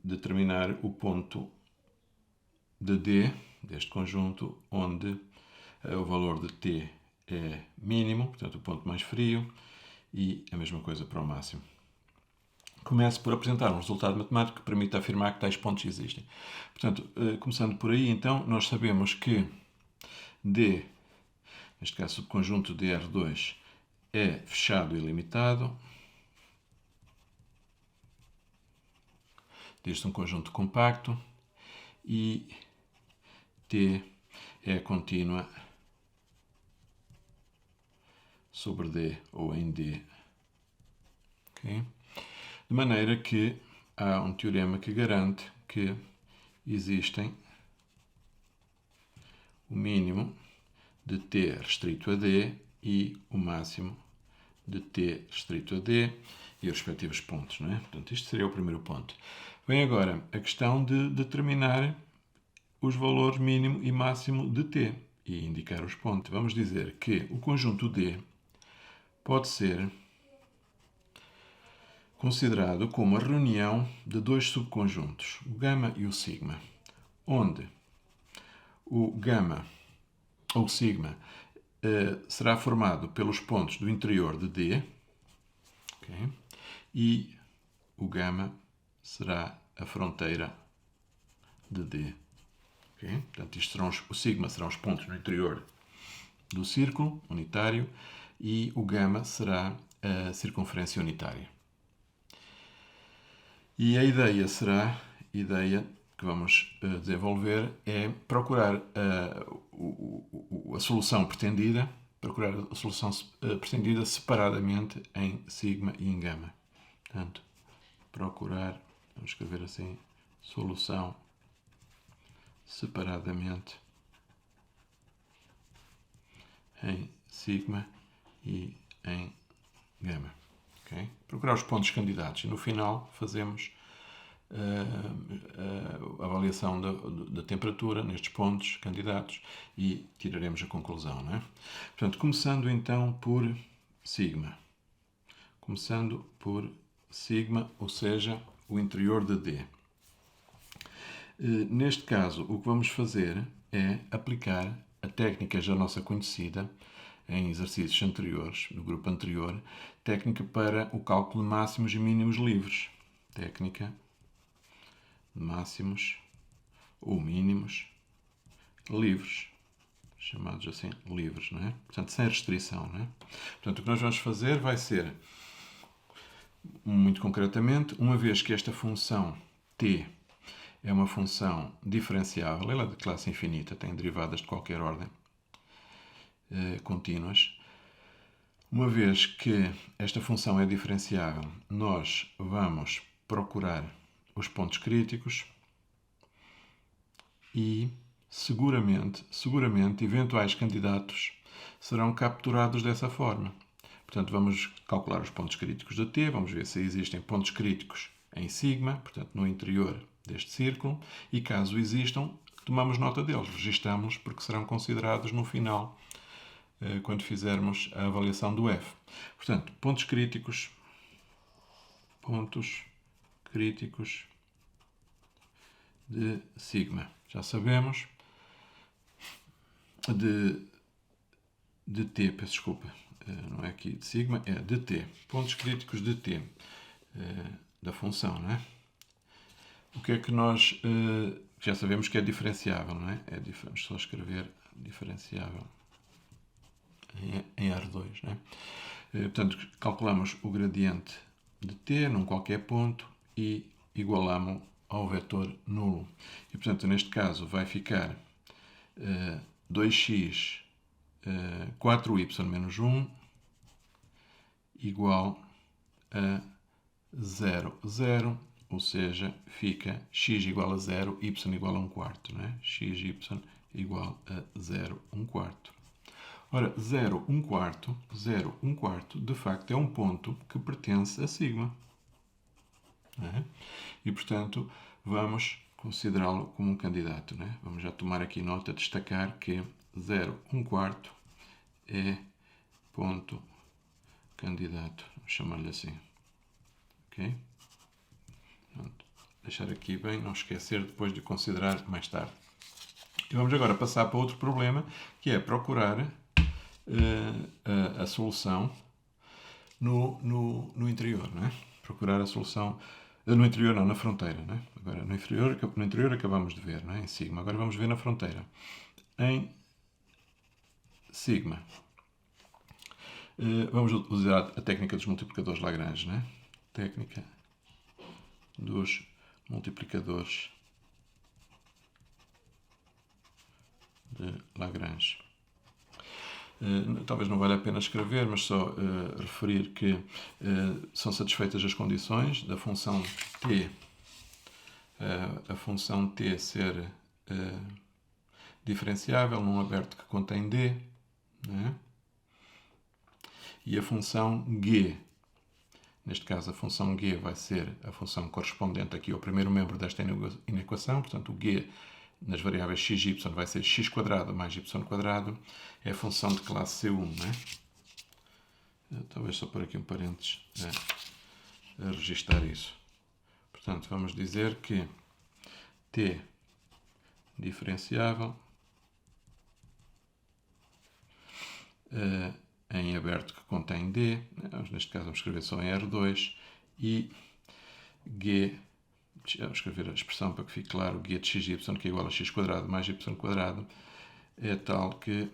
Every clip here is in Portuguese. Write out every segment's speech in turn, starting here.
determinar o ponto de D, deste conjunto, onde o valor de T é mínimo, portanto o ponto mais frio, e a mesma coisa para o máximo. Começo por apresentar um resultado matemático que permite afirmar que tais pontos existem. Portanto, começando por aí, então, nós sabemos que D, neste caso o subconjunto de R2, é fechado e limitado. Diz-se um conjunto compacto e T é contínua sobre D ou em D. Okay? De maneira que há um teorema que garante que existem o mínimo de T restrito a D e o máximo de T restrito a D e os respectivos pontos, não é? Portanto, isto seria o primeiro ponto. Vem agora a questão de determinar os valores mínimo e máximo de T e indicar os pontos. Vamos dizer que o conjunto D pode ser considerado como a reunião de dois subconjuntos, o gama e o sigma, onde o gama ou sigma será formado pelos pontos do interior de D, okay? E o gama será a fronteira de D. Okay? Portanto, o sigma serão os pontos no interior do círculo unitário e o gama será a circunferência unitária. E a ideia que vamos desenvolver é procurar a solução pretendida, separadamente em sigma e em gama. Portanto, vamos escrever assim, solução separadamente em sigma e em gama. Okay? Procurar os pontos candidatos e no final fazemos a avaliação da temperatura nestes pontos candidatos e tiraremos a conclusão. Não é? Portanto, começando então por sigma. Ou seja, o interior de D. Neste caso, o que vamos fazer é aplicar a técnica já nossa conhecida em exercícios anteriores, no grupo anterior, técnica para o cálculo de máximos e mínimos livres. Técnica de máximos ou mínimos livres, chamados assim livres, não é? Portanto, sem restrição, não é? Portanto, o que nós vamos fazer vai ser, muito concretamente, uma vez que esta função t é uma função diferenciável, ela é de classe infinita, tem derivadas de qualquer ordem, contínuas. Uma vez que esta função é diferenciável, nós vamos procurar os pontos críticos e seguramente, eventuais candidatos serão capturados dessa forma. Portanto, vamos calcular os pontos críticos de T, vamos ver se existem pontos críticos em sigma, portanto, no interior deste círculo, e caso existam, tomamos nota deles, registamos porque serão considerados no final, quando fizermos a avaliação do F. Portanto, pontos críticos de sigma. Já sabemos de T, peço desculpa, não é aqui de sigma, é de T. Pontos críticos de T, da função, não é? O que é que nós já sabemos que é diferenciável, não é? Vamos só escrever diferenciável em R2, não é? Portanto, calculamos o gradiente de T num qualquer ponto e igualamos ao vetor nulo. E, portanto, neste caso vai ficar 2x 4y menos 1 igual a 0, 0, ou seja, fica x igual a 0, y igual a 1 quarto, não é? X, y igual a 0, 1 quarto. Ora, 0, 1 quarto, de facto, é um ponto que pertence a sigma. Não é? E, portanto, vamos considerá-lo como um candidato. Não é? Vamos já tomar aqui nota, destacar que 0, 1 quarto é ponto candidato. Vamos chamar-lhe assim. Ok? Pronto. deixar aqui bem, não esquecer depois de considerar mais tarde. E vamos agora passar para outro problema, que é procurar a solução no interior, não é? Procurar a solução no interior, não, na fronteira, não é? Agora, no interior acabamos de ver, não é? Em sigma. Agora vamos ver na fronteira. Em sigma, vamos usar a técnica dos multiplicadores Lagrange, não é? Técnica dos multiplicadores de Lagrange. Talvez não valha a pena escrever, mas só referir que são satisfeitas as condições da função t, a função t ser diferenciável num aberto que contém d, né? E a função g, neste caso a função g vai ser a função correspondente aqui ao primeiro membro desta inequação, portanto o g nas variáveis x e y vai ser x² mais y², é a função de classe C1, né? Talvez só por aqui um parênteses a registar isso. Portanto, vamos dizer que t diferenciável em aberto que contém d, neste caso vamos escrever só em R2, e g, vamos escrever a expressão para que fique claro, g de x e y, que é igual a x² mais y², é tal que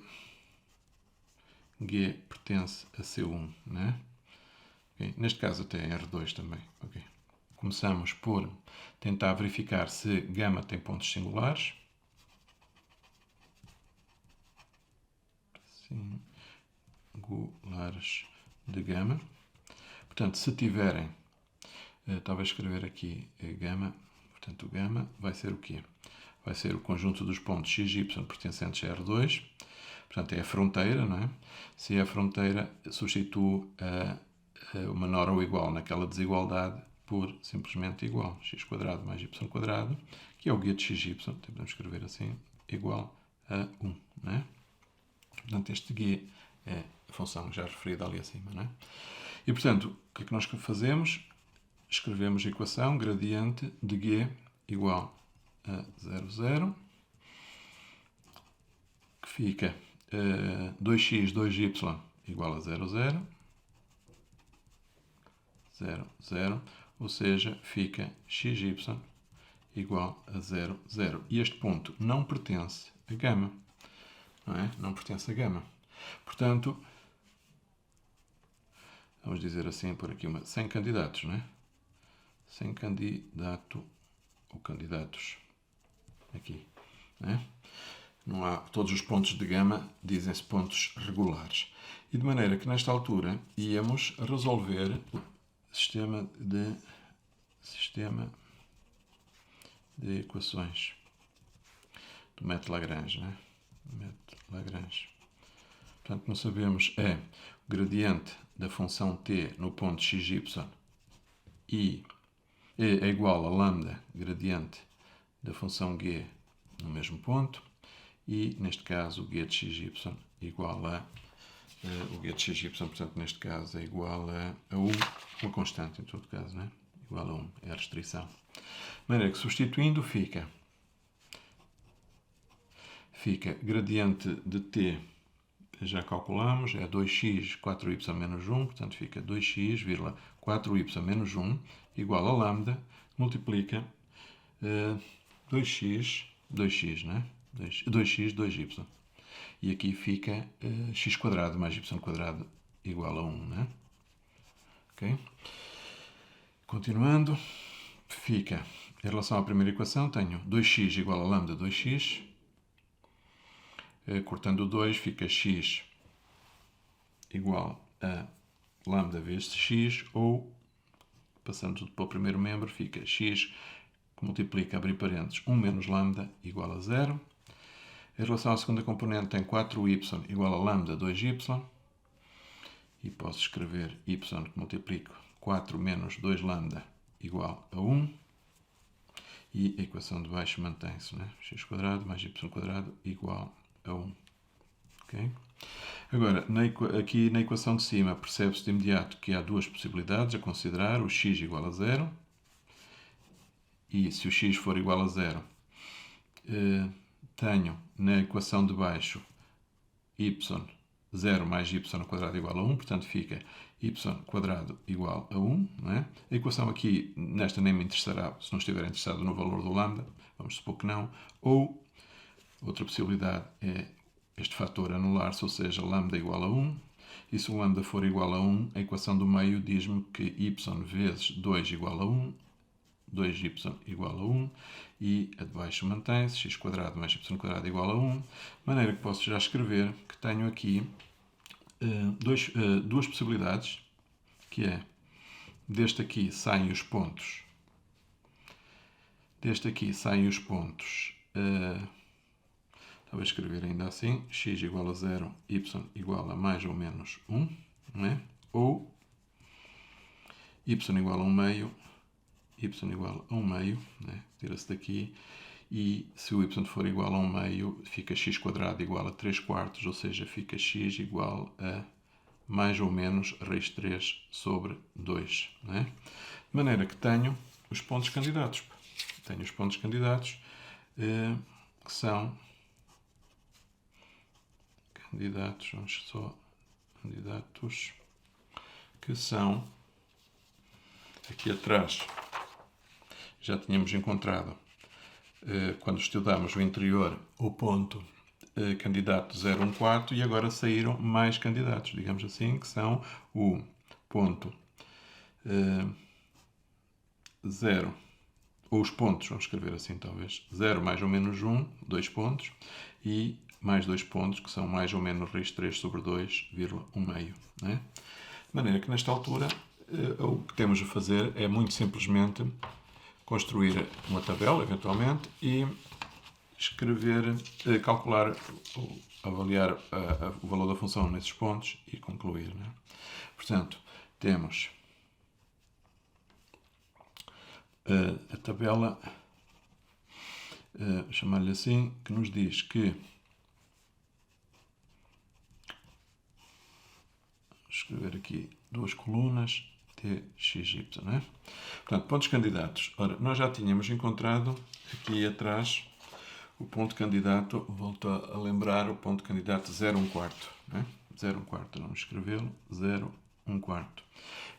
g pertence a C1, né? Okay. Neste caso até em R2 também. Okay. Começamos por tentar verificar se γ tem pontos singulares. Singulares de γ. Portanto, se tiverem, talvez escrever aqui γ, portanto o γ vai ser o quê? Vai ser o conjunto dos pontos x e y pertencentes a R2. Portanto, é a fronteira, não é? Se é a fronteira, substituo o menor ou igual naquela desigualdade por simplesmente igual. x² mais y², que é o g de x e y, podemos escrever assim, igual a 1, não é? Portanto, este g é a função já referida ali acima, não é? E, portanto, o que é que nós fazemos? Escrevemos a equação gradiente de g igual a 0, 0, que fica 2x, 2y igual a 0, 0, 0, 0, ou seja, fica xy igual a 0, 0. E este ponto não pertence a γ, não é? Não pertence a γ. Portanto, vamos dizer assim, por aqui sem candidatos, não é? Sem candidato ou candidatos aqui, não é? Não há, todos os pontos de γ dizem-se pontos regulares. E de maneira que nesta altura íamos resolver o sistema de equações do método Lagrange, né? Método Lagrange. Portanto, não sabemos o gradiente da função t no ponto xy e é igual a lambda gradiente da função g no mesmo ponto. E, neste caso, o g de xy igual a... o g de xy, portanto, neste caso, é igual a 1, uma constante, em todo caso, né? Igual a 1, é a restrição. De maneira que, substituindo, fica gradiente de t, já calculamos, é 2x 4y menos 1, portanto, fica 2x, 4y menos 1, igual a lambda, multiplica 2x, né? 2x, 2y. E aqui fica x² mais y² igual a 1, né? Ok? Continuando, fica, em relação à primeira equação, tenho 2x igual a lambda 2x. Cortando o 2, fica x igual a lambda vezes x, ou, passando tudo para o primeiro membro, fica x que multiplica, abrir parênteses, 1 menos lambda igual a 0. Em relação à segunda componente, tem 4y igual a lambda 2y. E posso escrever y que multiplico 4 menos 2 lambda igual a 1. E a equação de baixo mantém-se, né? x² mais y² igual a 1. Okay? Agora, aqui na equação de cima, percebe-se de imediato que há duas possibilidades a considerar, o x igual a 0 e se o x for igual a 0, tenho na equação de baixo y 0 mais y ao quadrado igual a 1, portanto fica y quadrado igual a 1. Não é? A equação aqui, nesta nem me interessará, se não estiver interessado no valor do lambda, vamos supor que não. Ou, outra possibilidade é este fator anular-se, ou seja, lambda igual a 1. E se o lambda for igual a 1, a equação do meio diz-me que y vezes 2 igual a 1, 2y igual a 1, e a de baixo mantém-se, x quadrado mais y quadrado igual a 1, de maneira que posso já escrever que tenho aqui duas possibilidades, que é, deste aqui saem os pontos, talvez escrever ainda assim, x igual a 0, y igual a mais ou menos 1, não é? Ou y igual a 1 meio, y igual a 1 meio, né? Tira-se daqui, e se o y for igual a 1 meio, fica x quadrado igual a 3 quartos, ou seja, fica x igual a mais ou menos raiz 3 sobre 2. Né? De maneira que tenho os pontos candidatos. Tenho os pontos candidatos que são candidatos que são aqui atrás. Já tínhamos encontrado, quando estudamos o interior, o ponto candidato 0, 1 quarto, e agora saíram mais candidatos, digamos assim, que são o ponto 0, ou os pontos, vamos escrever assim talvez, 0 mais ou menos 1, 2 pontos, e mais 2 pontos, que são mais ou menos raiz 3 sobre 2, 1 meio. Né? De maneira que nesta altura o que temos a fazer é muito simplesmente construir uma tabela, eventualmente, e escrever, calcular, avaliar o valor da função nesses pontos e concluir. Né? Portanto, temos a tabela, chamar-lhe assim, que nos diz que, vou escrever aqui duas colunas, t, x, y, né? Portanto, pontos candidatos. Ora, nós já tínhamos encontrado aqui atrás o ponto candidato, volto a lembrar, o ponto candidato 0, 1 quarto. Né? 0, 1 quarto, vamos escrevê-lo, 0, 1 quarto.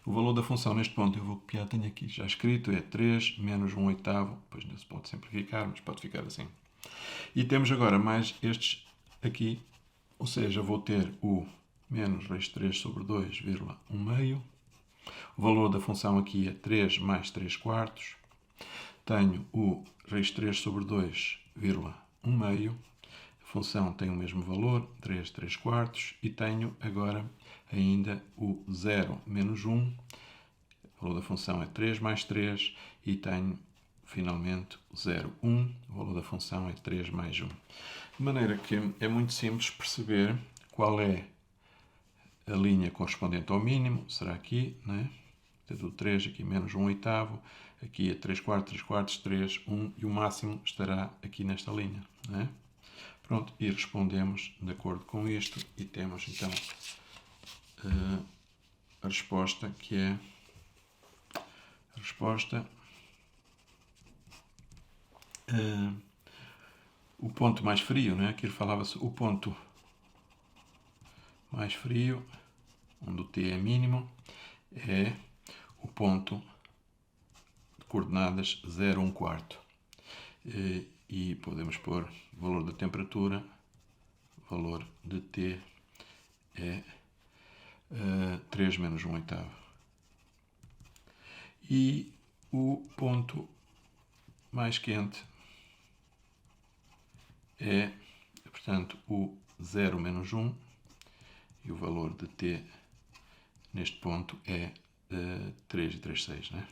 O valor da função neste ponto, eu vou copiar, tenho aqui já escrito, é 3 menos 1 oitavo, depois não se pode simplificar, mas pode ficar assim. E temos agora mais estes aqui, ou seja, vou ter o menos raiz 3 sobre 2, 1 meio. O valor da função aqui é 3 mais 3 quartos. Tenho o raiz 3 sobre 2, 1 meio. A função tem o mesmo valor, 3, 3 quartos. E tenho agora ainda o 0 menos 1. O valor da função é 3 mais 3. E tenho finalmente o 0, 1. O valor da função é 3 mais 1. De maneira que é muito simples perceber qual é a linha correspondente ao mínimo. Será aqui, né? Do 3, aqui menos 1 oitavo, aqui é 3 quartos, 3 quartos, 3, 1, e o máximo estará aqui nesta linha. Né? Pronto, e respondemos de acordo com isto, e temos então a resposta, que é a resposta, o ponto mais frio, né? Aqui falava-se o ponto mais frio, onde o t é mínimo, é o ponto de coordenadas 0, 1 quarto. E podemos pôr o valor da temperatura, o valor de T é 3 menos 1 oitavo. E o ponto mais quente é, portanto, o 0 menos 1, e o valor de T neste ponto é 3 e 3, 6, né?